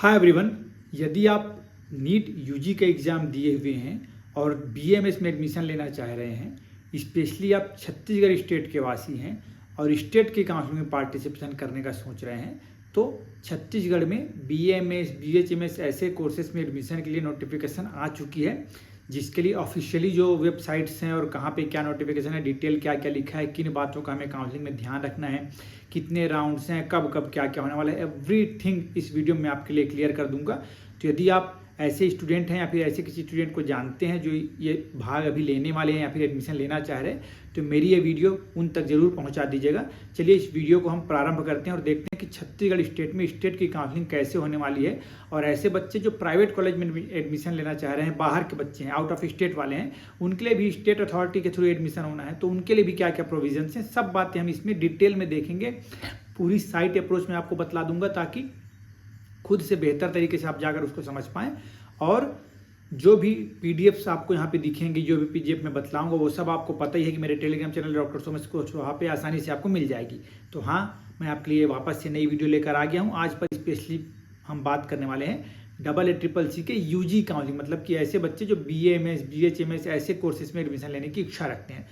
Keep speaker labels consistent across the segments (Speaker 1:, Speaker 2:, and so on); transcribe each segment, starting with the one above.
Speaker 1: Hi everyone, यदि आप NEET UG का एग्ज़ाम दिए हुए हैं और बीएमएस में एडमिशन लेना चाह रहे हैं, स्पेशली आप छत्तीसगढ़ स्टेट के वासी हैं और स्टेट की काउंसिलिंग में पार्टिसिपेशन करने का सोच रहे हैं, तो छत्तीसगढ़ में बीएमएस बीएचएमएस ऐसे कोर्सेज में एडमिशन के लिए नोटिफिकेशन आ चुकी है, जिसके लिए ऑफिशियली जो वेबसाइट्स हैं और कहाँ पे क्या नोटिफिकेशन है, डिटेल क्या क्या लिखा है, किन बातों का हमें काउंसलिंग में ध्यान रखना है, कितने राउंड्स हैं, कब कब क्या क्या होने वाला है, एवरीथिंग इस वीडियो में आपके लिए क्लियर कर दूंगा। तो यदि आप ऐसे स्टूडेंट हैं या फिर ऐसे किसी स्टूडेंट को जानते हैं जो ये भाग अभी लेने वाले हैं या फिर एडमिशन लेना चाह रहे हैं, तो मेरी ये वीडियो उन तक जरूर पहुंचा दीजिएगा। चलिए इस वीडियो को हम प्रारंभ करते हैं और देखते हैं कि छत्तीसगढ़ स्टेट में स्टेट की काउंसलिंग कैसे होने वाली है और ऐसे बच्चे जो प्राइवेट कॉलेज में एडमिशन लेना चाह रहे हैं, बाहर के बच्चे हैं, आउट ऑफ स्टेट वाले हैं, उनके लिए भी स्टेट अथॉरिटी के थ्रू एडमिशन होना है, तो उनके लिए भी क्या क्या प्रोविजंस हैं, सब बातें हम इसमें डिटेल में देखेंगे। पूरी साइट अप्रोच में आपको बतला दूंगा ताकि खुद से बेहतर तरीके से आप जाकर उसको समझ पाएं। और जो भी पीडीएफ्स आपको यहाँ पे दिखेंगी, जो भी पीडीएफ मैं बतलाऊंगा, वो सब आपको पता ही है कि मेरे Telegram channel doctor Somesh coach वहाँ पे आसानी से आपको मिल जाएगी। तो हाँ, मैं आपके लिए वापस से नई वीडियो लेकर आ गया हूँ। आज पर स्पेशली हम बात करने वाले हैं AACCC के यूजी काउंसलिंग, मतलब कि ऐसे बच्चे जो बीएमएस बीएचएमएस ऐसे कोर्सेज में एडमिशन लेने की इच्छा रखते हैं।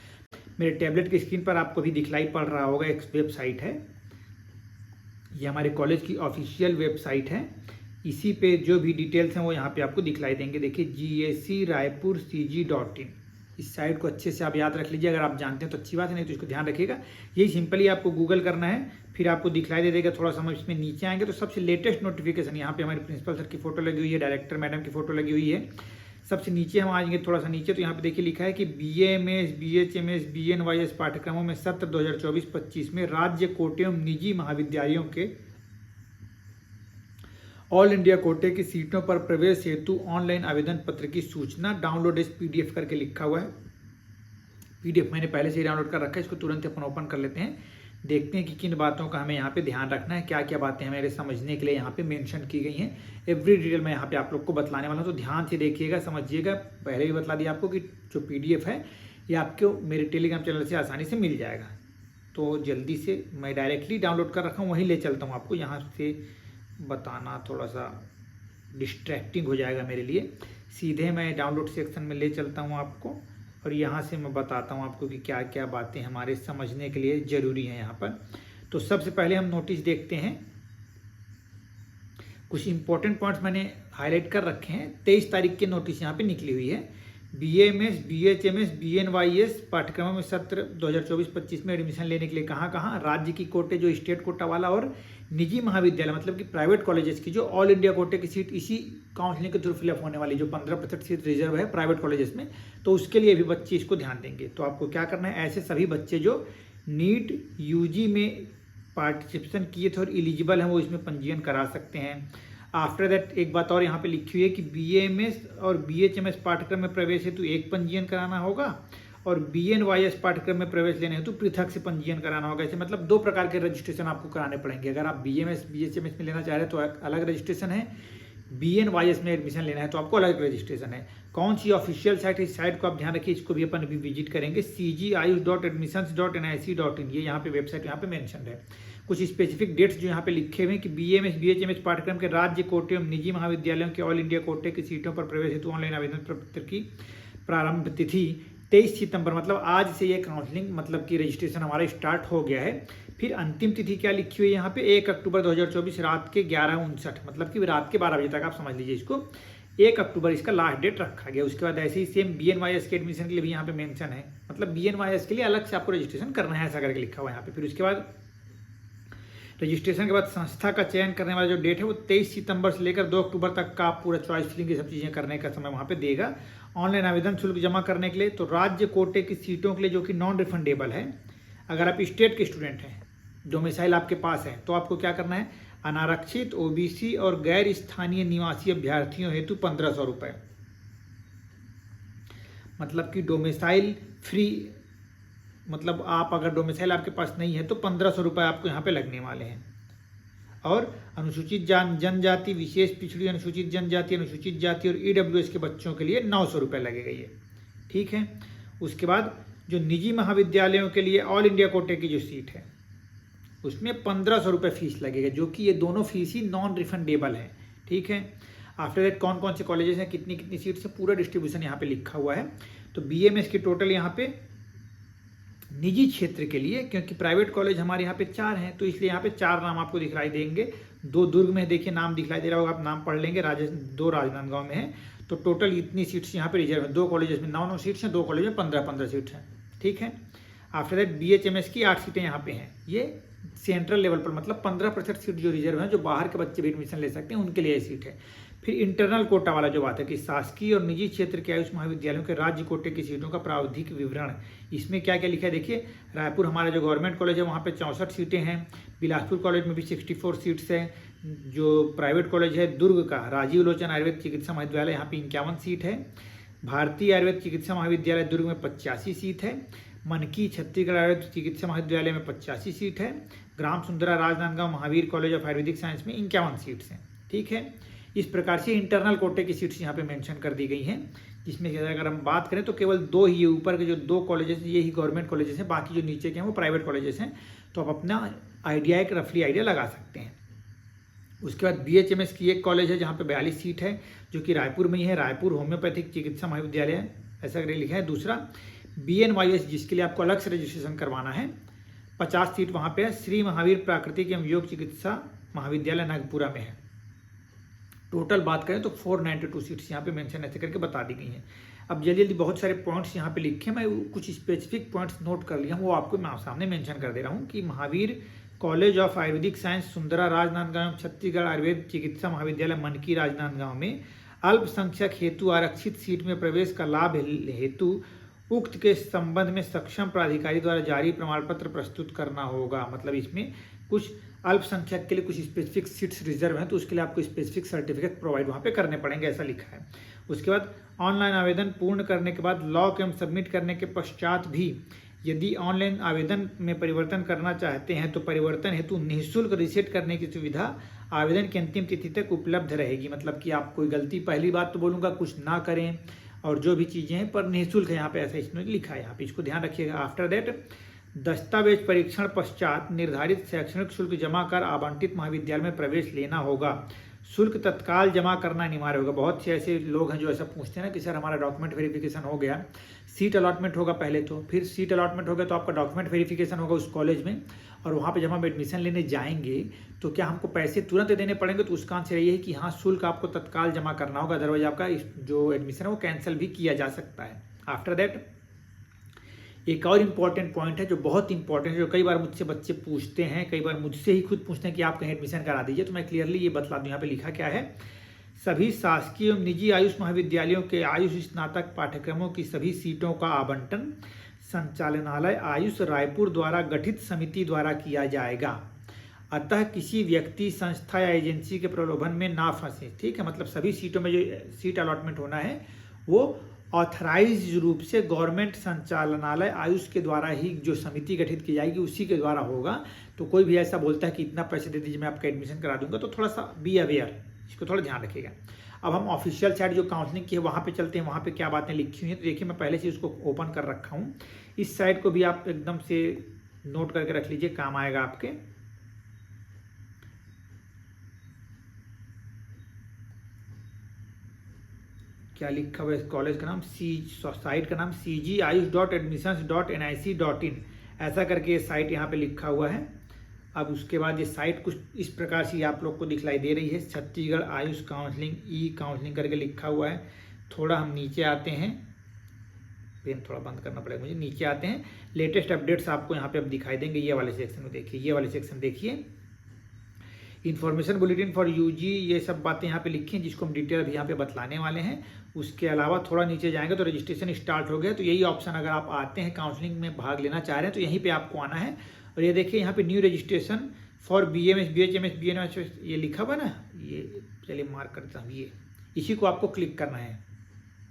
Speaker 1: मेरे टैबलेट की स्क्रीन पर आपको भी दिखलाई पड़ रहा होगा, एक वेबसाइट है, ये हमारे कॉलेज की ऑफिशियल वेबसाइट है। इसी पे जो भी डिटेल्स हैं वो यहाँ पे आपको दिखलाई देंगे। देखिए GAC-Raipur-CG.in, इस साइट को अच्छे से आप याद रख लीजिए। अगर आप जानते हैं तो अच्छी बात है, नहीं तो इसको ध्यान रखिएगा। यही सिंपली आपको गूगल करना है, फिर आपको दिखलाई दे देगा। थोड़ा सा हम इसमें नीचे आएंगे तो सबसे लेटेस्ट नोटिफिकेशन, यहाँ पे हमारे प्रिंसिपल सर की फोटो लगी हुई है, डायरेक्टर मैडम की फोटो लगी हुई है। सबसे नीचे हम आएंगे, थोड़ा सा नीचे, तो यहाँ पे देखिए लिखा है कि बीएमएस बीएचएमएस बीएनवाईएस पाठ्यक्रमों में सत्र 2024-25 में राज्य कोटे एवं निजी महाविद्यालयों के ऑल इंडिया कोटे की सीटों पर प्रवेश हेतु ऑनलाइन आवेदन पत्र की सूचना डाउनलोड इस पीडीएफ करके लिखा हुआ है। पीडीएफ मैंने पहले से ही डाउनलोड कर रखा है, इसको तुरंत अपन ओपन कर लेते हैं, देखते हैं कि किन बातों का हमें यहाँ पे ध्यान रखना है, क्या क्या बातें हमें समझने के लिए यहाँ पे मेंशन की गई हैं। एवरी डिटेल मैं यहाँ पे आप लोग को बतलाने वाला हूँ, तो ध्यान से देखिएगा, समझिएगा। पहले भी बतला दिया आपको कि जो पीडीएफ है ये आपको मेरे टेलीग्राम चैनल से आसानी से मिल जाएगा। तो जल्दी से मैं डायरेक्टली डाउनलोड कर रखा हूँ, वहीं ले चलता हूँ आपको। यहाँ से बताना थोड़ा सा डिस्ट्रैक्टिंग हो जाएगा मेरे लिए, सीधे मैं डाउनलोड सेक्शन में ले चलता हूँ आपको और यहाँ से मैं बताता हूँ आपको कि क्या क्या बातें हमारे समझने के लिए ज़रूरी हैं यहाँ पर। तो सबसे पहले हम नोटिस देखते हैं, कुछ इंपॉर्टेंट पॉइंट्स मैंने हाईलाइट कर रखे हैं। 23 तारीख की नोटिस यहाँ पे निकली हुई है। बीएमएस बीएचएमएस बीएनवाईएस पाठ्यक्रमों में सत्र 2024-25 में एडमिशन लेने के लिए कहाँ राज्य की कोटे, जो स्टेट कोटा वाला, और निजी महाविद्यालय मतलब कि प्राइवेट कॉलेजेस की जो ऑल इंडिया कोटे की सीट इसी काउंसलिंग के थ्रू फिलअप होने वाली, जो 15% सीट रिजर्व है प्राइवेट कॉलेजेस में, तो उसके लिए भी बच्चे इसको ध्यान देंगे। तो आपको क्या करना है, ऐसे सभी बच्चे जो नीट यूजी में पार्टिसिपेशन किए थे और एलिजिबल हैं, वो इसमें पंजीयन करा सकते हैं। आफ्टर दैट एक बात और यहाँ पे लिखी हुई है कि बीएमएस और बीएचएमएस पाठ्यक्रम में प्रवेश हेतु एक पंजीयन कराना होगा और बीएनवाईएस पाठ्यक्रम में प्रवेश लेने हेतु पृथक से पंजीयन कराना होगा। ऐसे मतलब 2 प्रकार के रजिस्ट्रेशन आपको कराने पड़ेंगे। अगर आप बीएमएस बीएचएमएस में लेना चाह रहे हैं तो अलग रजिस्ट्रेशन है, बीएनवाईएस में एडमिशन लेना है तो आपको अलग रजिस्ट्रेशन है। कौन सी ऑफिशियल साइट है, इस साइट को आप ध्यान रखिए, इसको भी अपन अभी विजिट करेंगे। cgius.admissions.nic.in, ये यहाँ पे वेबसाइट यहाँ पे मेंशन है। कुछ स्पेसिफिक डेट्स जो यहाँ पे लिखे हुए हैं कि बीएमएस बीएचएमएस पाठ्यक्रम के राज्य कोटे एवं निजी महाविद्यालयों के ऑल इंडिया कोटे की सीटों पर प्रवेश हेतु ऑनलाइन आवेदन पत्र की प्रारंभ तिथि 23 सितंबर, मतलब आज से ये काउंसलिंग मतलब कि रजिस्ट्रेशन हमारा स्टार्ट हो गया है। फिर अंतिम तिथि क्या लिखी हुई है यहाँ पे, 1 अक्टूबर 2024 रात के 11:59, मतलब कि रात के 12 बजे तक आप समझ लीजिए इसको। 1 अक्टूबर इसका लास्ट डेट रखा गया। उसके बाद ऐसे ही सेम बीएनवाईएस के एडमिशन के लिए भी यहाँ पे मेंशन है, मतलब बीएनवाईएस के लिए अलग से आपको रजिस्ट्रेशन करना है, ऐसा करके लिखा हुआ है यहाँ पे। फिर उसके बाद रजिस्ट्रेशन के बाद संस्था का चयन करने वाला जो डेट है वो 23 सितंबर से लेकर 2 अक्टूबर तक का आप पूरा चॉइस फिलिंग ये सब चीज़ें करने का समय वहाँ पे देगा। ऑनलाइन आवेदन शुल्क जमा करने के लिए, तो राज्य कोटे की सीटों के लिए जो कि नॉन रिफंडेबल है, अगर आप स्टेट के स्टूडेंट हैं, डोमिसाइल आपके पास है, तो आपको क्या करना है, अनारक्षित, ओबीसी और गैर स्थानीय निवासी अभ्यर्थियों हेतु 1500 रुपये, मतलब कि डोमिसाइल फ्री, मतलब आप अगर डोमिसाइल आपके पास नहीं है तो 1500 रुपये आपको यहाँ पे लगने वाले हैं। और अनुसूचित जनजाति, विशेष पिछड़ी अनुसूचित जनजाति, अनुसूचित जाति और ईडब्ल्यूएस के बच्चों के लिए 900 रुपये लगेगा ये, ठीक है। उसके बाद जो निजी महाविद्यालयों के लिए ऑल इंडिया कोटे की जो सीट है उसमें 1500 रुपये फीस लगेगा, जो कि ये दोनों फीस ही नॉन रिफंडेबल है, ठीक है। आफ्टर दैट कौन कौन से कॉलेजेस हैं, कितनी कितनी सीट्स है, पूरा डिस्ट्रीब्यूशन यहाँ पे लिखा हुआ है। तो BMS की टोटल यहाँ पे निजी क्षेत्र के लिए, क्योंकि प्राइवेट कॉलेज हमारे यहाँ पे 4 हैं, तो इसलिए यहाँ पे 4 नाम आपको दिखलाई देंगे। 2 दुर्ग में देखिए नाम दिखलाई दे रहा होगा, आप नाम पढ़ लेंगे। 2 राजनांदगांव में है। तो टोटल इतनी सीट्स यहाँ पे रिजर्व है। 2 कॉलेजेस में 9 सीट्स हैं, 2 कॉलेज में 15 सीट्स हैं, ठीक है। आफ्टर दैट BHMS की 8 सीटें यहाँ पे हैं। ये सेंट्रल लेवल पर, मतलब 15% सीट जो रिजर्व है, जो बाहर के बच्चे भी एडमिशन ले सकते हैं, उनके लिए ये सीट है। फिर इंटरनल कोटा वाला जो बात है कि शासकीय और निजी क्षेत्र के आयुष महाविद्यालयों के राज्य कोटे की सीटों का प्रावधिक विवरण, इसमें क्या क्या लिखा है देखिए। रायपुर हमारा जो गवर्नमेंट कॉलेज है वहाँ पे 64 सीटें हैं। बिलासपुर कॉलेज में भी 64 सीट्स हैं। जो प्राइवेट कॉलेज है दुर्ग का राजीव लोचन आयुर्वेद चिकित्सा महाविद्यालय, यहाँ पे 51 सीट है। भारतीय आयुर्वेद चिकित्सा महाविद्यालय दुर्ग में 85 सीट है। मनकी छत्तीसगढ़ आयुर्वेद चिकित्सा महाविद्यालय में 85 सीट है। ग्राम Sundra Rajnandgaon Mahavir College of Ayurvedic Science में 51 सीट्स हैं, ठीक है। इस प्रकार से इंटरनल कोटे की सीट्स यहाँ पे मेंशन कर दी गई हैं, जिसमें अगर हम बात करें तो केवल 2 ही, ऊपर के जो 2 कॉलेजेस ये ही गवर्नमेंट कॉलेजेस हैं, बाकी जो नीचे के हैं वो प्राइवेट कॉलेजेस हैं। तो आप अपना आइडिया, एक रफली आइडिया लगा सकते हैं। उसके बाद BHMS की एक कॉलेज है जहाँ पे 42 सीट है, जो कि रायपुर में ही है। रायपुर होम्योपैथिक चिकित्सा महाविद्यालय है, ऐसा करके लिखा है। दूसरा BNYS, जिसके लिए आपको अलग से रजिस्ट्रेशन करवाना है, 50 सीट वहाँ पे है। श्री महावीर प्राकृतिक एवं योग चिकित्सा महाविद्यालय नागपुरा में है। टोटल बात करें तो 492 सीट्स यहाँ पे मेंशन ऐसे करके बता दी गई हैं। अब जल्दी जल्दी बहुत सारे पॉइंट्स यहाँ पे लिखे, मैं कुछ स्पेसिफिक पॉइंट्स नोट कर लिया हूँ, वो आपको मैं सामने मेंशन कर दे रहा हूँ कि Mahavir College of Ayurvedic Science Sundra Rajnandgaon Chhattisgarh Ayurved Chikitsa Mahavidyalaya मनकी राजनांदगांव में अल्पसंख्यक हेतु आरक्षित सीट में प्रवेश का लाभ हेतु उक्त के संबंध में सक्षम प्राधिकारी द्वारा जारी प्रमाण पत्र प्रस्तुत करना होगा। मतलब इसमें कुछ अल्पसंख्यक के लिए कुछ स्पेसिफिक सीट्स रिजर्व हैं, तो उसके लिए आपको स्पेसिफिक सर्टिफिकेट प्रोवाइड वहाँ पे करने पड़ेंगे, ऐसा लिखा है। उसके बाद ऑनलाइन आवेदन पूर्ण करने के बाद लॉक एवं सबमिट करने के पश्चात भी यदि ऑनलाइन आवेदन में परिवर्तन करना चाहते हैं तो परिवर्तन हेतु निःशुल्क रिसेट करने की सुविधा आवेदन की अंतिम तिथि तक उपलब्ध रहेगी। मतलब कि आप कोई गलती, पहली बात तो बोलूँगा, कुछ ना करें, और जो भी चीज़ें हैं पर निःशुल्क है, यहाँ पे ऐसा इसमें लिखा है, यहाँ पे इसको ध्यान रखिएगा। आफ्टर दैट दस्तावेज परीक्षण पश्चात निर्धारित शैक्षणिक शुल्क जमा कर आवंटित महाविद्यालय में प्रवेश लेना होगा। शुल्क तत्काल जमा करना अनिवार्य होगा। बहुत से ऐसे लोग हैं जो ऐसा पूछते हैं ना कि सर हमारा डॉक्यूमेंट वेरिफिकेशन हो गया, सीट अलॉटमेंट होगा पहले, तो फिर सीट अलॉटमेंट हो गया तो आपका डॉक्यूमेंट वेरिफिकेशन होगा उस कॉलेज में, और वहाँ पे जब हम एडमिशन लेने जाएंगे तो क्या हमको पैसे तुरंत देने पड़ेंगे? तो उसका आंसर ये है कि हाँ, शुल्क आपको तत्काल जमा करना होगा, अदरवाइज आपका जो एडमिशन है वो कैंसिल भी किया जा सकता है। आफ्टर दैट एक और इम्पॉर्टेंट पॉइंट है जो बहुत इंपॉर्टेंट है, जो कई बार मुझसे बच्चे पूछते हैं, कई बार मुझसे ही खुद पूछते हैं कि आप कहीं एडमिशन करा दीजिए, तो मैं क्लियरली ये बतला दूँ। यहाँ पे लिखा क्या है, सभी शासकीय एवं निजी आयुष महाविद्यालयों के आयुष स्नातक पाठ्यक्रमों की सभी सीटों का आवंटन संचालनालय आयुष रायपुर द्वारा गठित समिति द्वारा किया जाएगा। अतः किसी व्यक्ति, संस्था या एजेंसी के प्रलोभन में ना फंसे। ठीक है, मतलब सभी सीटों में जो सीट अलॉटमेंट होना है वो ऑथराइज रूप से गवर्नमेंट संचालनालय आयुष के द्वारा ही जो समिति गठित की जाएगी उसी के द्वारा होगा। तो कोई भी ऐसा बोलता है कि इतना पैसे दे दीजिए मैं आपका एडमिशन करा दूंगा, तो थोड़ा सा बी अवेयर, इसको थोड़ा ध्यान रखिएगा। अब हम ऑफिशियल साइट जो काउंसलिंग की है वहाँ पे चलते हैं, वहाँ पे क्या बातें लिखी हुई हैं। तो देखिए मैं पहले से उसको ओपन कर रखा हूँ, इस साइट को भी आप एकदम से नोट करके रख लीजिए, काम आएगा आपके। क्या लिखा हुआ है कॉलेज का नाम, साइट का नाम cgayush.admissions.nic.in, ऐसा करके ये साइट यहाँ पे लिखा हुआ है। अब उसके बाद ये साइट कुछ इस प्रकार से आप लोग को दिखलाई दे रही है, छत्तीसगढ़ आयुष काउंसलिंग ई काउंसलिंग करके लिखा हुआ है। थोड़ा हम नीचे आते हैं, पेन थोड़ा बंद करना पड़ेगा मुझे, नीचे आते हैं, लेटेस्ट अपडेट्स आपको यहाँ पे अब दिखाई देंगे। ये वाले सेक्शन में देखिए, ये वाले सेक्शन देखिए, इन्फॉर्मेशन बुलेटिन फॉर यूजी, ये सब बातें यहाँ पे लिखी हैं जिसको हम डिटेल अभी यहाँ पे बतलाने वाले हैं। उसके अलावा थोड़ा नीचे जाएंगे तो रजिस्ट्रेशन स्टार्ट हो गया, तो यही ऑप्शन अगर आप आते हैं काउंसलिंग में भाग लेना चाह रहे हैं तो यहीं पे आपको आना है। और ये देखिए यहाँ पे new registration for BMS BHMS BNS ये लिखा हुआ ना, ये चलिए मार्क करता हूँ, ये इसी को आपको क्लिक करना है।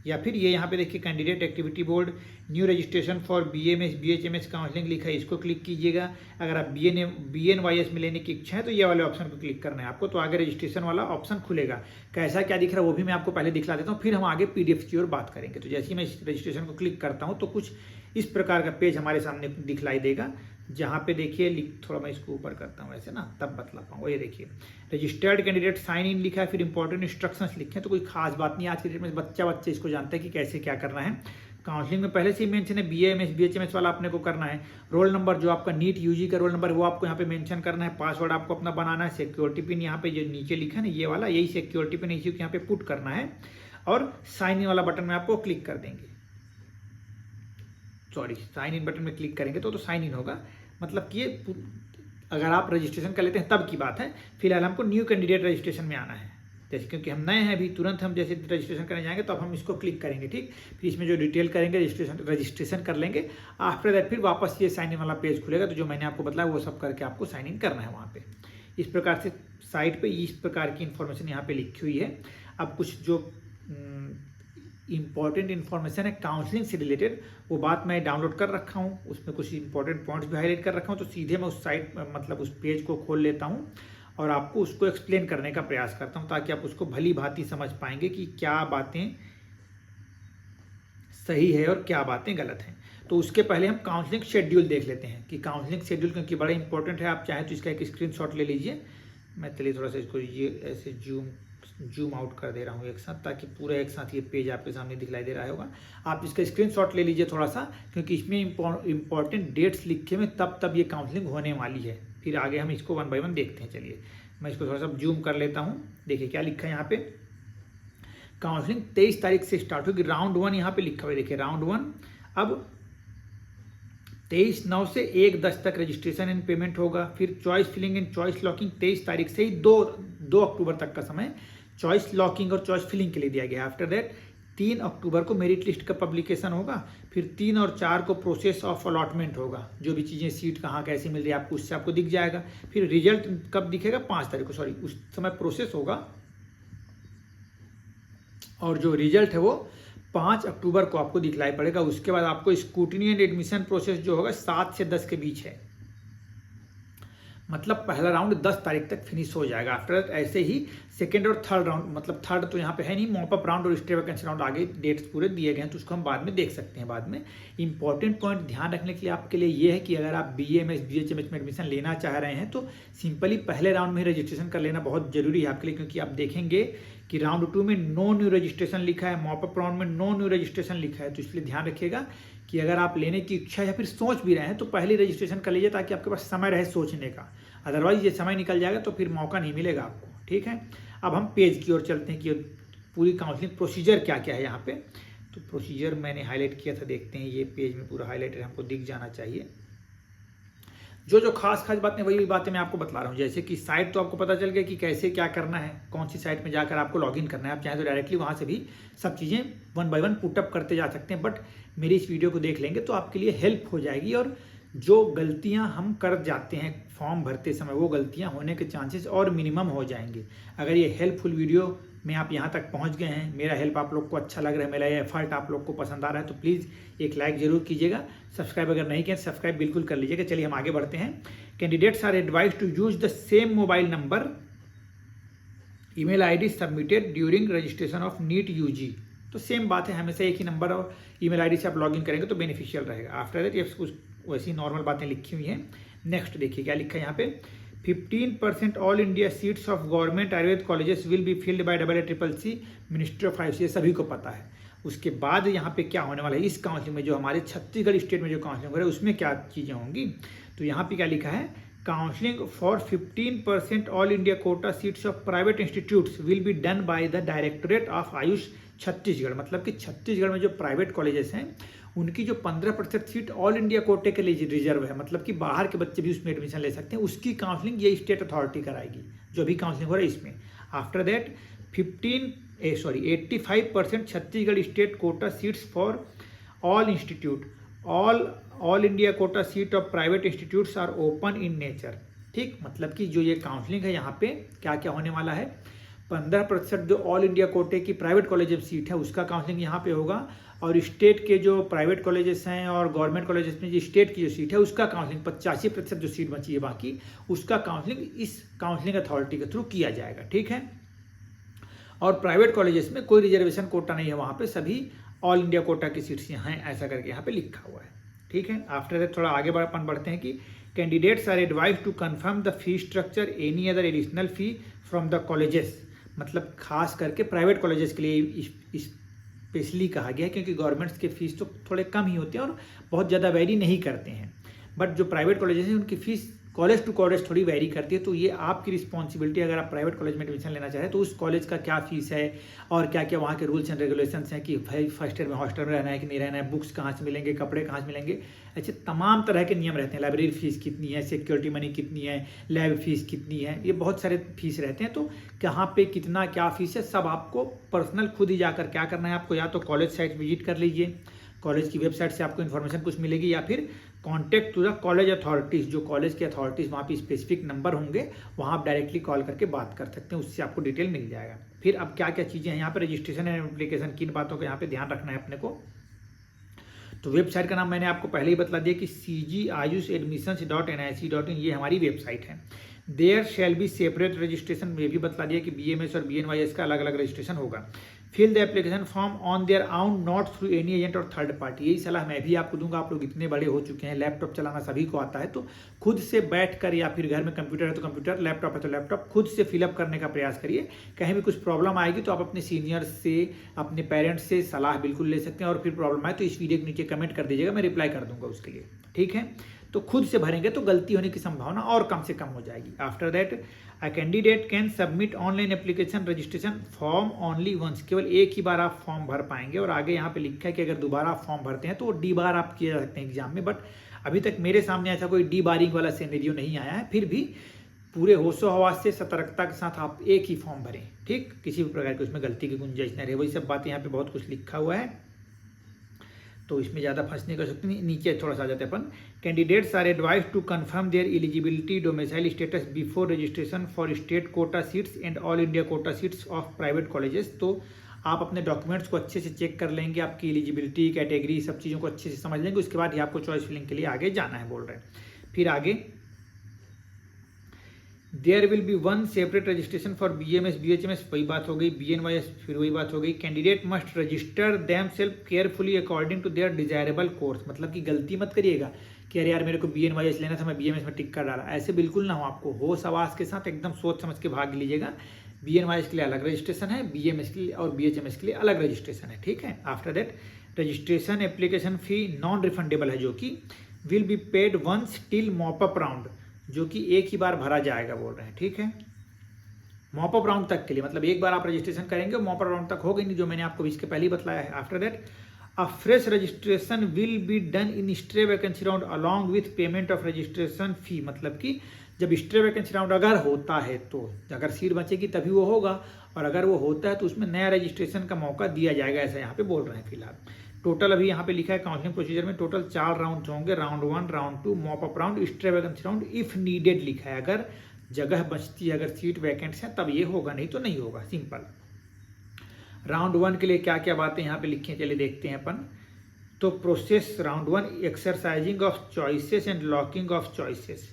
Speaker 1: या फिर ये यहाँ पे देखिए candidate activity board new registration for BMS BHMS counselling लिखा है, इसको क्लिक कीजिएगा। अगर आप BNYS में लेने की इच्छा है तो ये वाले ऑप्शन पर क्लिक करना है आपको, तो आगे रजिस्ट्रेशन वाला ऑप्शन खुलेगा। कैसा क्या दिख रहा है वो भी मैं आपको पहले दिखला देता हूँ, फिर हम आगे PDF की ओर बात करेंगे। तो जैसे ही मैं इस रजिस्ट्रेशन को क्लिक करता हूँ तो कुछ इस प्रकार का पेज हमारे सामने दिखलाई देगा, जहाँ पे देखिए थोड़ा मैं इसको ऊपर करता हूँ ऐसे ना, तब बतला पाऊँ। ये देखिए रजिस्टर्ड कैंडिडेट साइन इन लिखा है, फिर इंपॉर्टेंट इंस्ट्रक्शंस लिखे हैं। तो कोई खास बात नहीं, आज के डेट में बच्चे इसको जानते हैं कि कैसे क्या करना है। काउंसलिंग में पहले से ही मेंशन है, BAMS BHMS वाला अपने को करना है। रोल नंबर जो आपका नीट यूजी का रोल नंबर है वो आपको यहाँ पे मेंशन करना है। पासवर्ड आपको अपना बनाना है। सिक्योरिटी पिन यहाँ पे जो नीचे लिखा है ना ये वाला, यही सिक्योरिटी पिन इसी को यहाँ पे पुट करना है और साइन इन वाला बटन में आपको क्लिक कर देंगे। सॉरी, साइन इन बटन में क्लिक करेंगे तो साइन इन होगा। मतलब कि ये अगर आप रजिस्ट्रेशन कर लेते हैं तब की बात है। फिलहाल हमको न्यू कैंडिडेट रजिस्ट्रेशन में आना है। जैसे क्योंकि हम नए हैं अभी, तुरंत हम जैसे रजिस्ट्रेशन करने जाएंगे तो अब हम इसको क्लिक करेंगे, ठीक। फिर इसमें जो डिटेल करेंगे रजिस्ट्रेशन कर लेंगे। आफ्टर दैट फिर वापस ये साइन इन वाला पेज खुलेगा। तो जो मैंने आपको बताया वो सब करके आपको साइन इन करना है वहाँ पे। इस प्रकार से साइट पे इस प्रकार की इन्फॉर्मेशन यहाँ पे लिखी हुई है। अब कुछ जो इंपॉर्टेंट इन्फॉर्मेशन है काउंसलिंग से रिलेटेड, वो बात मैं डाउनलोड कर रखा हूँ। उसमें कुछ इंपॉर्टेंट पॉइंट्स भी हाईलाइट कर रखा हूँ। तो सीधे मैं उस साइट मतलब उस पेज को खोल लेता हूँ और आपको उसको एक्सप्लेन करने का प्रयास करता हूँ, ताकि आप उसको भली भांति समझ पाएंगे कि क्या बातें सही है और क्या बातें गलत हैं। तो उसके पहले हम काउंसलिंग शेड्यूल देख लेते हैं कि काउंसलिंग शेड्यूल क्योंकि बड़ा इंपॉर्टेंट है। आप चाहें तो इसका एक स्क्रीनशॉट ले लीजिए। मैं चलिए थोड़ा सा इसको ये ऐसे जूम आउट कर दे रहा हूँ एक साथ, ताकि पूरा एक साथ ये पेज आपके सामने दिखलाई दे रहा होगा। आप इसका स्क्रीनशॉट ले लीजिए थोड़ा सा, क्योंकि इसमें इंपॉर्टेंट डेट्स लिखे हुए तब ये काउंसलिंग होने वाली है। फिर आगे हम इसको 1 बाय 1 देखते हैं। चलिए मैं इसको थोड़ा सा जूम कर लेता हूँ। देखिए क्या लिखा है यहाँ पे, काउंसलिंग 23 तारीख से स्टार्ट होगी। राउंड 1 यहाँ पे लिखा हुआ है, देखिए राउंड 1 अब 23/9 से 1/10 तक रजिस्ट्रेशन एंड पेमेंट होगा। फिर choice filling and choice locking 23 तारीख से ही 2 अक्टूबर तक का समय चॉइस लॉकिंग और चॉइस फिलिंग के लिए दिया गया। आफ्टर दैट 3 अक्टूबर को मेरिट लिस्ट का पब्लिकेशन होगा। फिर 3 और 4 को प्रोसेस ऑफ अलॉटमेंट होगा। जो भी चीज़ें सीट कहाँ कैसी मिल रही है आपको उससे आपको दिख जाएगा। फिर रिजल्ट कब दिखेगा, 5 तारीख को, सॉरी उस समय प्रोसेस होगा। और जो रिजल्ट है वो 5 अक्टूबर को आपको दिखलाई पड़ेगा। उसके बाद आपको स्क्रूटिनी एंड एडमिशन प्रोसेस जो होगा 7 से 10 के बीच है। मतलब पहला राउंड 10 तारीख तक फिनिश हो जाएगा। आफ्टर ऐसे ही सेकेंड और थर्ड राउंड, मतलब थर्ड तो यहाँ पे है नहीं, मॉपअप राउंड और स्टे वैकेंसी राउंड आगे डेट्स पूरे दिए गए हैं, तो उसको हम बाद में देख सकते हैं। बाद में इंपॉर्टेंट पॉइंट ध्यान रखने के लिए आपके लिए ये है कि अगर आप BAMS BHMS में एडमिशन लेना चाह रहे हैं तो सिंपली पहले राउंड में ही रजिस्ट्रेशन कर लेना बहुत जरूरी है आपके लिए। क्योंकि आप देखेंगे कि राउंड 2 में नो न्यू रजिस्ट्रेशन लिखा है, मॉपअप राउंड में नो न्यू रजिस्ट्रेशन लिखा है। तो इसलिए ध्यान रखिएगा कि अगर आप लेने की इच्छा या फिर सोच भी रहे हैं तो पहले रजिस्ट्रेशन कर लीजिए, ताकि आपके पास समय रहे सोचने का। अदरवाइज ये समय निकल जाएगा तो फिर मौका नहीं मिलेगा आपको, ठीक है। अब हम पेज की ओर चलते हैं कि पूरी काउंसलिंग प्रोसीजर क्या क्या है यहाँ पे। तो प्रोसीजर मैंने हाईलाइट किया था, देखते हैं ये पेज में पूरा हाईलाइटेड हमको दिख जाना चाहिए। जो खास बातें वही बातें मैं आपको बता रहा हूँ। जैसे कि साइट तो आपको पता चल गया कि कैसे क्या करना है, कौन सी साइट में जाकर आपको लॉगिन करना है। आप चाहें तो डायरेक्टली वहाँ से भी सब चीज़ें 1 बाय 1 पुटअप करते जा सकते हैं। बट मेरी इस वीडियो को देख लेंगे तो आपके लिए हेल्प हो जाएगी। और जो गलतियां हम कर जाते हैं फॉर्म भरते समय, वो गलतियां होने के चांसेस और मिनिमम हो जाएंगे। अगर ये हेल्पफुल वीडियो में आप यहाँ तक पहुँच गए हैं, मेरा हेल्प आप लोग को अच्छा लग रहा है, मेरा ये एफर्ट आप लोग को पसंद आ रहा है, तो प्लीज़ एक लाइक जरूर कीजिएगा। सब्सक्राइब अगर नहीं किया सब्सक्राइब बिल्कुल कर लीजिएगा। चलिए हम आगे बढ़ते हैं। Candidates are advise to use the same mobile number email ID submitted during registration of NEET UG। तो सेम बात है, हमेशा एक ही नंबर और ईमेल ID से आप लॉगिन करेंगे तो बेनिफिशियल रहेगा। आफ्टर दैट ये कुछ वैसी नॉर्मल बातें लिखी हुई हैं। नेक्स्ट देखिए क्या लिखा है यहाँ पे, 15% all India seats of government Ayurveda colleges will be filled by AACCC ministry of Ayush. ये सभी को पता है। उसके बाद यहाँ पे क्या होने वाला है, इस काउंसलिंग में जो हमारे छत्तीसगढ़ स्टेट में जो काउंसलिंग हो रहा है उसमें क्या चीज़ें होंगी। तो यहाँ पे क्या लिखा है, counselling for 15% all India quota seats of private institutes will be done by the directorate of Ayush Chhattisgarh. मतलब कि छत्तीसगढ़ में जो प्राइवेट कॉलेजेस हैं उनकी जो 15% सीट ऑल इंडिया कोटे के लिए रिजर्व है, मतलब कि बाहर के बच्चे भी उसमें एडमिशन ले सकते हैं, उसकी काउंसलिंग ये स्टेट अथॉरिटी कराएगी जो भी काउंसलिंग हो रहा है इसमें। After that 85% Chhattisgarh state quota seats for all institute, all India quota seat of private institutes are open in nature. ठीक, मतलब कि जो ये काउंसलिंग है यहाँ पे क्या क्या होने वाला है, 15% जो ऑल इंडिया कोटे की प्राइवेट कॉलेज सीट है उसका काउंसलिंग यहाँ पे होगा, और स्टेट के जो प्राइवेट कॉलेजेस हैं और गवर्नमेंट कॉलेजेस में जो स्टेट की जो सीट है उसका काउंसलिंग 85% जो सीट बची है बाकी उसका काउंसलिंग इस काउंसलिंग अथॉरिटी के थ्रू किया जाएगा। ठीक है, और प्राइवेट कॉलेजेस में कोई रिजर्वेशन कोटा नहीं है, वहाँ पे सभी ऑल इंडिया कोटा की सीट्स हैं, ऐसा करके यहाँ पे लिखा हुआ है। ठीक है। आफ्टर दैट थोड़ा आगे अपन बढ़ते हैं कि candidates are advise to confirm the fee structure any other additional fee from the colleges, मतलब खास करके प्राइवेट कॉलेजेस के लिए स्पेशली कहा गया है, क्योंकि गवर्नमेंट्स के फीस तो थोड़े कम ही होते हैं और बहुत ज़्यादा वेरी नहीं करते हैं, बट जो प्राइवेट कॉलेजेस हैं उनकी फीस कॉलेज टू कॉलेज थोड़ी वेरी करती है। तो ये आपकी रिस्पॉन्सिबिलिटी, अगर आप प्राइवेट कॉलेज में एडमिशन लेना चाहें तो उस कॉलेज का क्या फीस है और क्या क्या वहाँ के रूल्स एंड रेगुलेशंस हैं कि भाई फर्स्ट ईयर में हॉस्टल में रहना है कि नहीं रहना है, बुक्स कहाँ से मिलेंगे, कपड़े कहाँ से मिलेंगे, ऐसे तमाम तरह के नियम रहते हैं। लाइब्रेरी फीस कितनी है, सिक्योरिटी मनी कितनी है, लैब फीस कितनी है, ये बहुत सारे फीस रहते हैं। तो कहाँ पे कितना क्या फीस है सब आपको पर्सनल खुद ही जाकर क्या करना है आपको, या तो कॉलेज साइट विजिट कर लीजिए, कॉलेज की वेबसाइट से आपको इन्फॉर्मेशन कुछ मिलेगी, या फिर contact to the college authorities, जो कॉलेज के अथॉरिटीज़ वहाँ पे स्पेसिफिक नंबर होंगे, वहाँ आप डायरेक्टली कॉल करके बात कर सकते हैं, उससे आपको डिटेल मिल जाएगा। फिर अब क्या क्या चीज़ें हैं यहाँ पे, रजिस्ट्रेशन एंड एप्लीकेशन, किन बातों का यहाँ पे ध्यान रखना है अपने को। तो वेबसाइट का नाम मैंने आपको पहले ही बता दिया कि cgayushadmissions.nic.in, ये हमारी वेबसाइट है। There shall be separate registration, में भी बता दिया कि BMS और BNYS का अलग अलग रजिस्ट्रेशन होगा। Fill the application form on their own, not through any agent or third party. यही सलाह मैं भी आपको दूंगा, आप लोग इतने बड़े हो चुके हैं, लैपटॉप चलाना सभी को आता है, तो खुद से बैठकर, या फिर घर में कंप्यूटर है तो कंप्यूटर, लैपटॉप है तो लैपटॉप, खुद से फिलअप करने का प्रयास करिए। कहीं भी कुछ प्रॉब्लम आएगी तो आप अपने सीनियर्स से, अपने पेरेंट्स से सलाह बिल्कुल ले सकते हैं, और फिर प्रॉब्लम आए तो इस वीडियो के नीचे कमेंट कर दीजिएगा, मैं रिप्लाई कर दूंगा उसके लिए, ठीक है। तो खुद से भरेंगे तो गलती होने की संभावना और कम से कम हो जाएगी। After that a candidate can submit online application registration form only once, केवल एक ही बार आप फॉर्म भर पाएंगे, और आगे यहाँ पे लिखा है कि अगर दोबारा आप फॉर्म भरते हैं तो डी बार आप किए जा सकते हैं एग्जाम में, बट अभी तक मेरे सामने ऐसा कोई डी बारिंग वाला सिनेरियो नहीं आया है। फिर भी पूरे होशो हवास से सतर्कता के साथ आप एक ही फॉर्म भरें, ठीक, किसी भी प्रकार की उसमें गलती की गुंजाइश न रहे। वही सब बातें यहाँ पे बहुत कुछ लिखा हुआ है, तो इसमें ज़्यादा फंस नहीं कर सकते। नीचे थोड़ा सा आ जाते हैं अपन। Candidates are advise to confirm their eligibility domicile status before registration for state quota seats and all India quota seats of private colleges. तो आप अपने डॉक्यूमेंट्स को अच्छे से चेक कर लेंगे, आपकी एलिजिबिलिटी, कैटेगरी, सब चीज़ों को अच्छे से समझ लेंगे, उसके बाद ही आपको चॉइस फिलिंग के लिए आगे जाना है, बोल रहे हैं। फिर आगे there will be one separate registration for BMS BHMS, वही बात हो गई, BNYS फिर वही बात हो गई। Candidate must register themselves carefully according to their desirable course, मतलब कि गलती मत करिएगा कि अरे यार मेरे को BNYS लेना था, मैं BMS में टिक कर डाला, ऐसे बिल्कुल ना हो। आपको होश आवास के साथ एकदम सोच समझ के भाग लीजिएगा। BNYS के लिए अलग रजिस्ट्रेशन है, BMS के लिए और BHMS के लिए अलग रजिस्ट्रेशन है, ठीक है। After that registration application fee non refundable है, जो कि will be paid once till mop up round, जो कि एक ही बार भरा जाएगा, बोल रहे हैं, ठीक है। मॉप अप राउंड तक के लिए, मतलब एक बार आप रजिस्ट्रेशन करेंगे, मॉप अप राउंड तक होगा नहीं, जो मैंने आपको इसके पहले ही बताया है। After that a fresh registration will be done in stray vacancy round along with payment of registration fee, मतलब कि जब स्ट्रे वैकेंसी राउंड अगर होता है तो अगर सीट बचेगी तभी वो होगा, और अगर वो होता है तो उसमें नया रजिस्ट्रेशन का मौका दिया जाएगा, ऐसा यहाँ पे बोल रहे हैं फिलहाल। टोटल अभी यहाँ पे लिखा है काउंसलिंग प्रोसीजर में टोटल 4 राउंड होंगे, round 1, round 2, mop up round, stray vacancy round, if needed लिखा है, अगर जगह बचती है, अगर सीट वैकेंट है तब ये होगा, नहीं तो नहीं होगा, सिंपल। राउंड 1 के लिए क्या क्या बातें यहाँ पे लिखी हैं, चलिए देखते हैं अपन। तो process round 1, exercising of choices and locking of choices.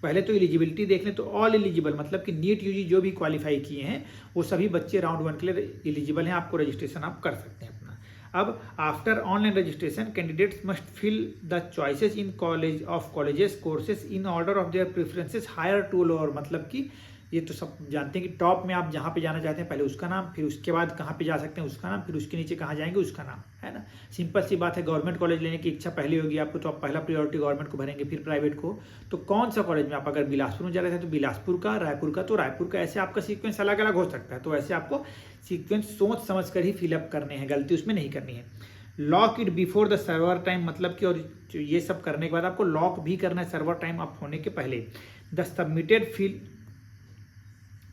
Speaker 1: पहले तो एलिजिबिलिटी देख लें तो ऑल एलिजिबल, मतलब कि नीट यूजी जो भी क्वालिफाई किए हैं वो सभी बच्चे राउंड 1 के लिए एलिजिबल हैं, आपको रजिस्ट्रेशन आप कर सकते हैं अपना। अब after online registration candidates must fill the choices in college of colleges courses in order of their preferences higher to lower, मतलब कि ये तो सब जानते हैं कि टॉप में आप जहाँ पे जाना चाहते हैं पहले उसका नाम, फिर उसके बाद कहाँ पे जा सकते हैं उसका नाम, फिर उसके नीचे कहाँ जाएंगे उसका नाम, है ना। सिंपल सी बात है, गवर्नमेंट कॉलेज लेने की इच्छा पहले होगी आपको तो आप पहला प्रायोरिटी गवर्नमेंट को भरेंगे, फिर प्राइवेट को। तो कौन सा कॉलेज में आप अगर बिलासपुर में जा रहे थे तो बिलासपुर का, रायपुर का तो रायपुर का, ऐसे आपका सीक्वेंस अलग अलग हो सकता है। तो ऐसे आपको सीक्वेंस सोच समझ कर ही फिलअप करने हैं, गलती उसमें नहीं करनी है। Lock it before the server time, मतलब कि और ये सब करने के बाद आपको लॉक भी करना है सर्वर टाइम अप होने के पहले। The submitted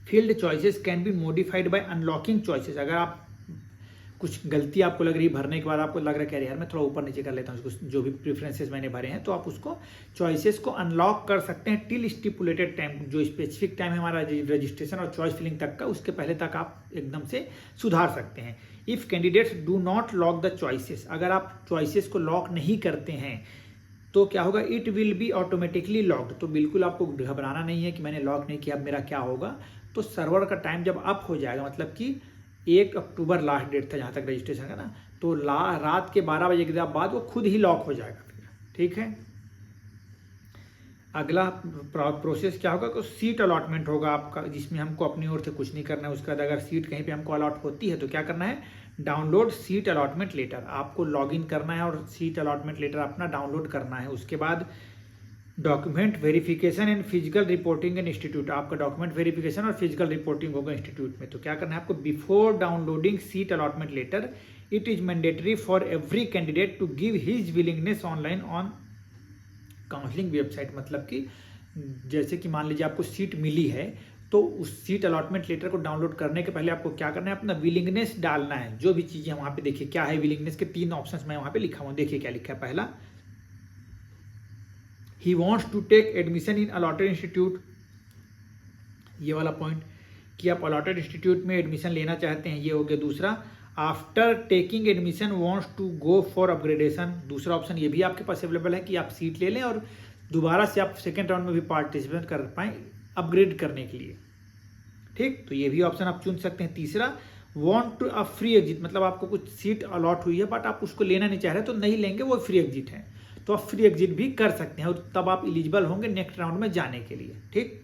Speaker 1: field choices can be modified by unlocking choices. अगर आप कुछ गलती आपको लग रही है भरने के बाद, आपको लग रहा है कि यार मैं थोड़ा ऊपर नीचे कर लेता हूँ उसको, जो भी प्रेफरेंसेस मैंने भरे हैं, तो आप उसको चॉइसेस को अनलॉक कर सकते हैं टिल स्टिपुलेटेड टाइम, जो स्पेसिफिक टाइम है हमारा रजिस्ट्रेशन और चॉइस फिलिंग तक का, उसके पहले तक आप एकदम से सुधार सकते हैं। If candidates do not lock the choices, अगर आप चॉइसेस को लॉक नहीं करते हैं तो क्या होगा, it will be automatically locked. तो बिल्कुल आपको घबराना नहीं है कि मैंने लॉक नहीं किया अब मेरा क्या होगा। तो सर्वर का टाइम जब अप हो जाएगा, मतलब कि 1 अक्टूबर लास्ट डेट था जहाँ तक रजिस्ट्रेशन का ना, तो रात के 12 बजे के बाद वो खुद ही लॉक हो जाएगा। ठीक है। अगला प्रोसेस क्या होगा कि सीट अलॉटमेंट होगा आपका, जिसमें हमको अपनी ओर से कुछ नहीं करना है। उसके बाद अगर सीट कहीं पे हमको अलॉट होती है तो क्या करना है, डाउनलोड सीट अलॉटमेंट लेटर। आपको लॉगिन करना है और सीट अलॉटमेंट लेटर अपना डाउनलोड करना है। उसके बाद document verification and physical reporting in institute, आपका डॉक्यूमेंट वेरिफिकेशन और फिजिकल रिपोर्टिंग होगा इंस्टीट्यूट में। तो क्या करना है आपको, before downloading seat allotment letter it is mandatory for every candidate to give his willingness online on counselling website. मतलब कि जैसे कि मान लीजिए आपको सीट मिली है तो उस सीट अलॉटमेंट लेटर को डाउनलोड करने के पहले आपको क्या करना है, अपना विलिंगनेस डालना है। जो भी चीज़ें वहाँ पे देखिए क्या है विलिंगनेस के 3 ऑप्शंस मैं वहाँ पे लिखा हूँ। देखिए क्या लिखा है, पहला ही wants to take admission in allotted institute, ये वाला पॉइंट कि आप अलॉटेड इंस्टीट्यूट में एडमिशन लेना चाहते हैं, ये हो गया। दूसरा, after taking admission wants to go for upgradation, दूसरा ऑप्शन ये भी आपके पास अवेलेबल है कि आप सीट ले लें और दोबारा से आप सेकेंड राउंड में भी पार्टिसिपेट कर पाएँ अपग्रेड करने के लिए। ठीक, तो ये भी ऑप्शन आप चुन सकते हैं। तीसरा, want to a free exit, मतलब आपको कुछ सीट अलॉट हुई है बट आप उसको लेना नहीं चाह रहे तो नहीं लेंगे, वो फ्री एग्जिट है, तो आप फ्री एग्जिट भी कर सकते हैं और तब आप एलिजिबल होंगे नेक्स्ट राउंड में जाने के लिए। ठीक,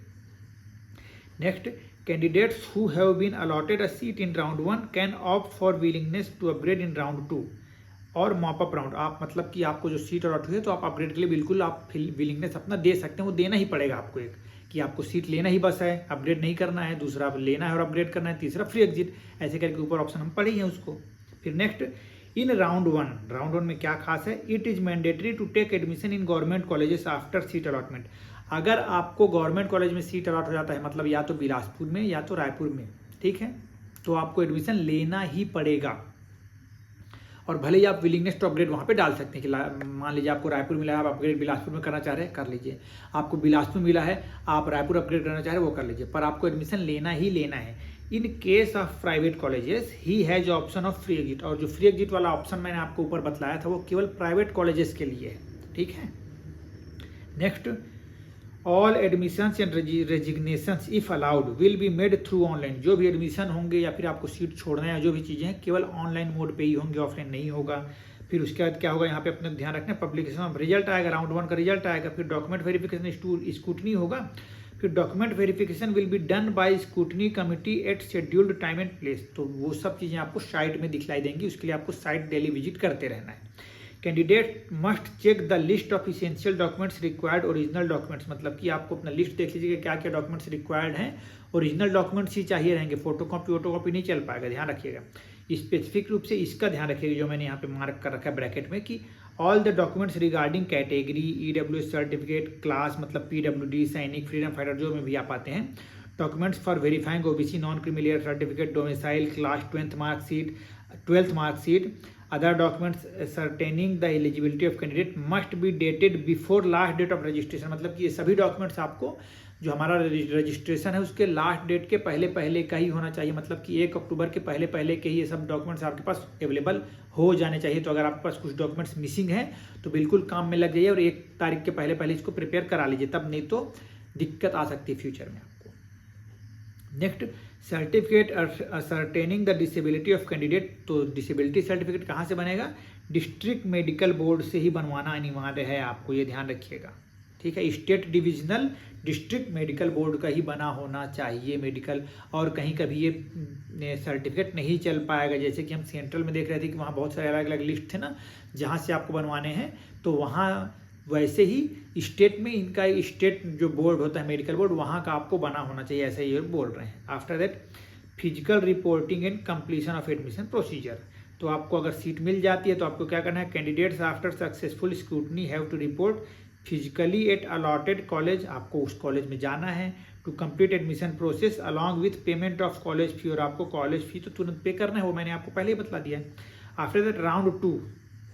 Speaker 1: next, candidates who have been allotted a seat in round 1 can opt for willingness to upgrade in round 2 और मॉप अप राउंड। आप मतलब कि आपको जो सीट अलॉट हुई है तो आप अपग्रेड के लिए बिल्कुल आप विलिंगनेस अपना दे सकते हैं, वो देना ही पड़ेगा आपको। एक कि आपको सीट लेना ही बस है, अपग्रेड नहीं करना है। दूसरा, लेना है और अपग्रेड करना है। तीसरा, फ्री एग्जिट। ऐसे करके ऊपर ऑप्शन हम पढ़े हैं उसको। फिर नेक्स्ट, इन राउंड 1 में क्या खास है, it is mandatory to take admission in government colleges after seat allotment. अगर आपको गवर्नमेंट कॉलेज में सीट अलॉट हो जाता है, मतलब या तो बिलासपुर में या तो रायपुर में, ठीक है, तो आपको एडमिशन लेना ही पड़ेगा। और भले ही आप विलिंगनेस टू अपग्रेड वहाँ पे डाल सकते हैं कि मान लीजिए आपको रायपुर मिला है, आप अपग्रेड बिलासपुर में करना चाह रहे हैं, कर लीजिए। आपको बिलासपुर मिला है, आप रायपुर अपग्रेड करना चाह रहे हैं, वो कर लीजिए, पर आपको एडमिशन लेना ही लेना है। In case of private colleges he has option of free exit, और जो फ्री एग्जिट वाला ऑप्शन मैंने आपको ऊपर बतलाया था वो केवल प्राइवेट कॉलेजेस के लिए है। ठीक है। Next, all admissions and resignations if allowed will be made through online. जो भी एडमिशन होंगे या फिर आपको सीट छोड़ना है, जो भी चीज़ें हैं केवल ऑनलाइन मोड पे ही होंगे, ऑफलाइन नहीं होगा। फिर उसके बाद क्या होगा, यहाँ पे अपने ध्यान रखना, पब्लिकेशन ऑफ रिजल्ट आएगा, राउंड 1 का रिजल्ट आएगा। फिर डॉक्यूमेंट वेरिफिकेशन स्कूटनी होगा। फिर document verification will be done by scrutiny committee at scheduled time and place. तो वो सब चीज़ें आपको साइट में दिखलाई देंगी, उसके लिए आपको साइट डेली विजिट करते रहना है। Candidate must check the list of essential documents required original documents, मतलब कि आपको अपना लिस्ट देख लीजिएगा क्या क्या डॉक्यूमेंट्स रिक्वायर्ड हैं। ओरिजिनल डॉक्यूमेंट्स ही चाहिए रहेंगे, फोटोकॉपी नहीं चल पाएगा, ध्यान रखिएगा। स्पेसिफिक रूप से इसका ध्यान रखिएगा, जो मैंने यहाँ पे मार्क कर रखा है ब्रैकेट में, कि all the documents regarding category, EWS certificate, class मतलब PWD, सैनिक, फ्रीडम फाइटर, जो में भी आप आते हैं। Documents for verifying OBC non creamy layer certificate, domicile, class 12th marksheet, other documents ascertaining the eligibility of candidate must be dated before last date of registration। मतलब कि ये सभी डॉक्यूमेंट्स आपको जो हमारा रजिस्ट्रेशन है उसके लास्ट डेट के पहले पहले का ही होना चाहिए, मतलब कि 1 अक्टूबर के पहले पहले के ही ये सब डॉक्यूमेंट्स आपके पास अवेलेबल हो जाने चाहिए। तो अगर आपके पास कुछ डॉक्यूमेंट्स मिसिंग हैं तो बिल्कुल काम में लग जाइए और 1 तारीख के पहले पहले इसको प्रिपेयर करा लीजिए, तब नहीं तो दिक्कत आ सकती है फ्यूचर में आपको। Next, certificate ascertaining the disability of candidate. तो डिसेबिलिटी सर्टिफिकेट कहाँ से बनेगा, डिस्ट्रिक्ट मेडिकल बोर्ड से ही बनवाना अनिवार्य है, आपको ये ध्यान रखिएगा। ठीक है, state divisional district medical board का ही बना होना चाहिए मेडिकल, और कहीं कभी ये सर्टिफिकेट नहीं चल पाएगा। जैसे कि हम सेंट्रल में देख रहे थे कि वहाँ बहुत सारे अलग अलग लिस्ट थे ना जहाँ से आपको बनवाने हैं, तो वहाँ वैसे ही स्टेट में इनका स्टेट जो बोर्ड होता है मेडिकल बोर्ड, वहाँ का आपको बना होना चाहिए, ऐसा ये बोल रहे हैं। After that, physical reporting and completion of admission procedure. तो आपको अगर सीट मिल जाती है तो आपको क्या करना है, candidates after successful scrutiny have to report physically at allotted college, आपको उस कॉलेज में जाना है to complete admission process along with payment of college fee, और आपको कॉलेज फी तो तुरंत पे करना है, वो मैंने आपको पहले ही बता दिया है। आफ्टर दैट, राउंड 2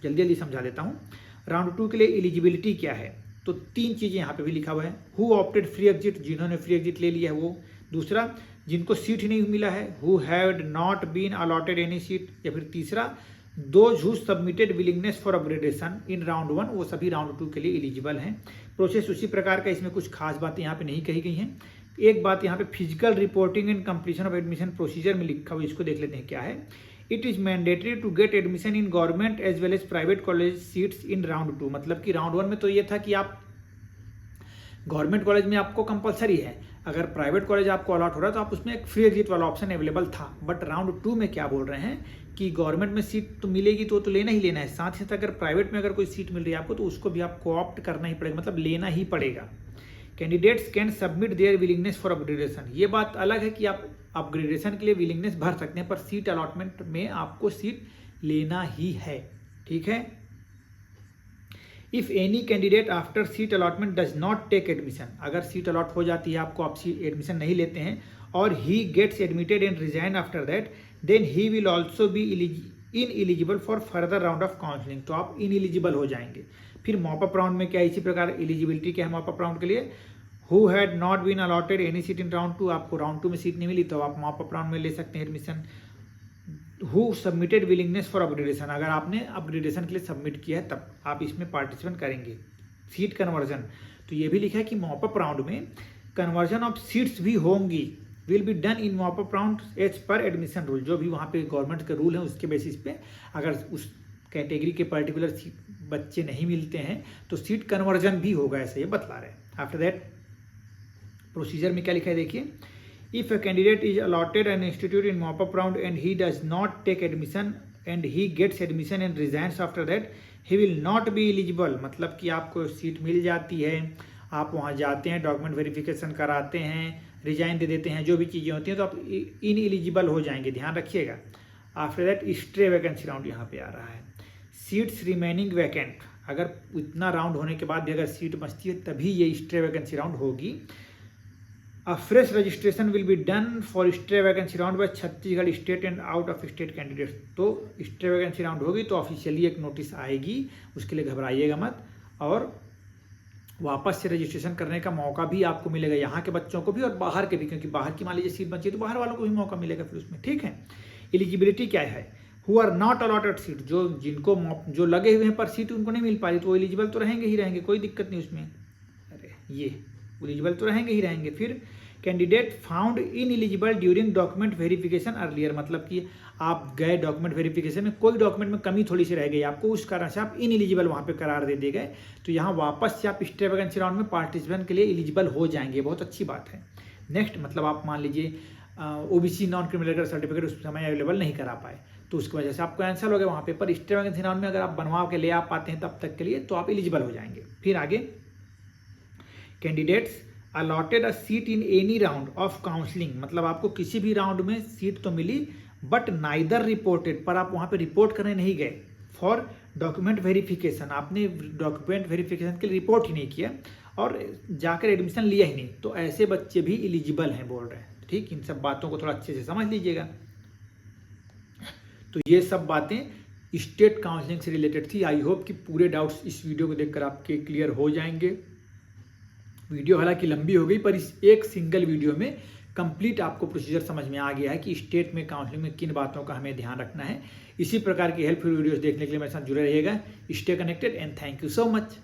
Speaker 1: जल्दी जल्दी समझा देता हूँ। राउंड 2 के लिए एलिजिबिलिटी क्या है, तो 3 चीज़ें यहाँ पे भी लिखा हुआ है। हु ऑप्टेड फ्री एग्जिट, जिन्होंने फ्री एग्जिट ले लिया है वो। दूसरा, जिनको सीट ही नहीं मिला है, who had not been allotted any seat. या फिर तीसरा, those who submitted willingness for upgradation in round 1, वो सभी राउंड 2 के लिए एलिजिबल हैं। प्रोसेस उसी प्रकार का, इसमें कुछ खास बातें यहाँ पे नहीं कही गई हैं। एक बात यहाँ पे physical reporting and completion of admission procedure में लिखा हुआ, इसको देख लेते हैं क्या है। It is mandatory to get admission in government as well as private college seats in round 2। मतलब कि राउंड 1 में तो ये था कि आप गवर्नमेंट कॉलेज में आपको कंपलसरी है, अगर प्राइवेट कॉलेज आपको अलॉट हो रहा है तो आप उसमें एक फ्री एग्जिट वाला ऑप्शन अवेलेबल था। बट राउंड 2 में क्या बोल रहे हैं कि गवर्नमेंट में सीट तो मिलेगी तो लेना ही लेना है, साथ ही साथ अगर प्राइवेट में अगर कोई सीट मिल रही है आपको तो उसको भी आपको ऑप्ट करना ही पड़ेगा, मतलब लेना ही पड़ेगा। Candidates can submit there willingness for upgradation. ये बात अलग है कि आप अपग्रेडेशन के लिए विलिंगनेस भर सकते हैं, पर सीट अलॉटमेंट में आपको सीट लेना ही है। ठीक है। If any candidate after seat allotment does not take admission, अगर सीट अलॉट हो जाती है आपको, आप सीट एडमिशन नहीं लेते हैं और he gets admitted and resign after that, then he will also be ineligible for further round of counselling. तो आप इनएलिजिबल हो जाएंगे। फिर मॉपअप राउंड में क्या इसी प्रकार एलिजिबिलिटी क्या है मॉपअप राउंड के लिए, who had not been allotted any seat in round 2, आपको राउंड 2 में सीट नहीं मिली तो आप मॉपअप राउंड में ले सकते हैं admission. Who submitted willingness for upgradation, अगर आपने अपग्रेडेशन के लिए सबमिट किया है तब आप इसमें पार्टिसिपेट करेंगे। सीट कन्वर्जन, तो ये भी लिखा है कि मॉपअप राउंड में कन्वर्जन ऑफ सीट्स भी होंगी, will be done in mop up round as per admission rule. जो भी वहाँ पे गवर्नमेंट के रूल है उसके बेसिस पे अगर उस कैटेगरी के पर्टिकुलर बच्चे नहीं मिलते हैं तो सीट कन्वर्जन भी होगा, ऐसे ये बतला रहे हैं। आफ्टर दैट प्रोसीजर में क्या लिखा है देखिए, if a candidate is allotted an institute in mop-up round and he does not take admission and he gets admission and resigns after that, he will not be eligible। मतलब कि आपको seat मिल जाती है, आप वहाँ जाते हैं, डॉक्यूमेंट वेरिफिकेशन कराते हैं, रिजाइन दे देते हैं, जो भी चीज़ें होती हैं तो आप इनएलिजिबल हो जाएंगे, ध्यान रखिएगा। After that stray vacancy round यहाँ पे आ रहा है। सीट्स रिमेनिंग वैकेंट, अगर इतना राउंड होने के बाद भी अगर सीट बचती है तभी ये स्ट्रे वैकेंसी राउंड होगी। A fresh registration will be done for stray vacancy round by Chhattisgarh state and out of state candidates. तो स्ट्रे वैकेंसी राउंड होगी तो ऑफिशियली एक नोटिस आएगी, उसके लिए घबराइएगा मत, और वापस से रजिस्ट्रेशन करने का मौका भी आपको मिलेगा, यहाँ के बच्चों को भी और बाहर के भी, क्योंकि बाहर की मान लीजिए सीट बची तो बाहर वालों को भी मौका मिलेगा फिर उसमें। ठीक है। एलिजिबिलिटी क्या है, who are not allotted seat, जो लगे हुए हैं पर सीट उनको नहीं मिल पा रही तो वो एलिजिबल तो रहेंगे ही रहेंगे, कोई दिक्कत नहीं उसमें। अरे ये एलिजिबल तो रहेंगे ही रहेंगे। फिर candidate found in eligible during document verification earlier, मतलब कि आप गए डॉक्यूमेंट वेरिफिकेशन में, कोई डॉक्यूमेंट में कमी थोड़ी सी रह गई आपको, उस कारण से आप इन एलिजिबल वहाँ पे करार दे दिए गए, तो यहाँ वापस से आप स्ट्रे वैकेंसी राउंड में पार्टिसिपेंट के लिए एलिजिबल हो जाएंगे, बहुत अच्छी बात है। नेक्स्ट, मतलब आप मान लीजिए ओबीसी नॉन क्रिमिनल सर्टिफिकेट उस समय अवेलेबल नहीं करा पाए तो उसकी वजह से आप कैंसिल हो गए वहाँ पे, पर स्ट्रे वैकेंसी राउंड में अगर आप बनवा के ले आ पाते हैं तब तक के लिए तो आप एलिजिबल हो जाएंगे। फिर आगे, candidates allotted a seat in any round of counselling, मतलब आपको किसी भी राउंड में सीट तो मिली बट नाइदर रिपोर्टेड, पर आप वहाँ पे रिपोर्ट करने नहीं गए, फॉर डॉक्यूमेंट वेरिफिकेशन, आपने डॉक्यूमेंट वेरिफिकेशन के लिए रिपोर्ट ही नहीं किया और जाकर एडमिशन लिया ही नहीं, तो ऐसे बच्चे भी एलिजिबल हैं बोल रहे हैं। ठीक, इन सब बातों को थोड़ा अच्छे से समझ लीजिएगा। तो ये सब बातें स्टेट काउंसलिंग से रिलेटेड थी। आई होप कि पूरे डाउट्स इस वीडियो को देखकर आपके क्लियर हो जाएंगे। वीडियो हालांकि लंबी हो गई पर इस एक सिंगल वीडियो में कंप्लीट आपको प्रोसीजर समझ में आ गया है कि स्टेट में काउंसलिंग में किन बातों का हमें ध्यान रखना है। इसी प्रकार की हेल्पफुल वीडियोस देखने के लिए मेरे साथ जुड़े रहिएगा। Stay connected and thank you so much.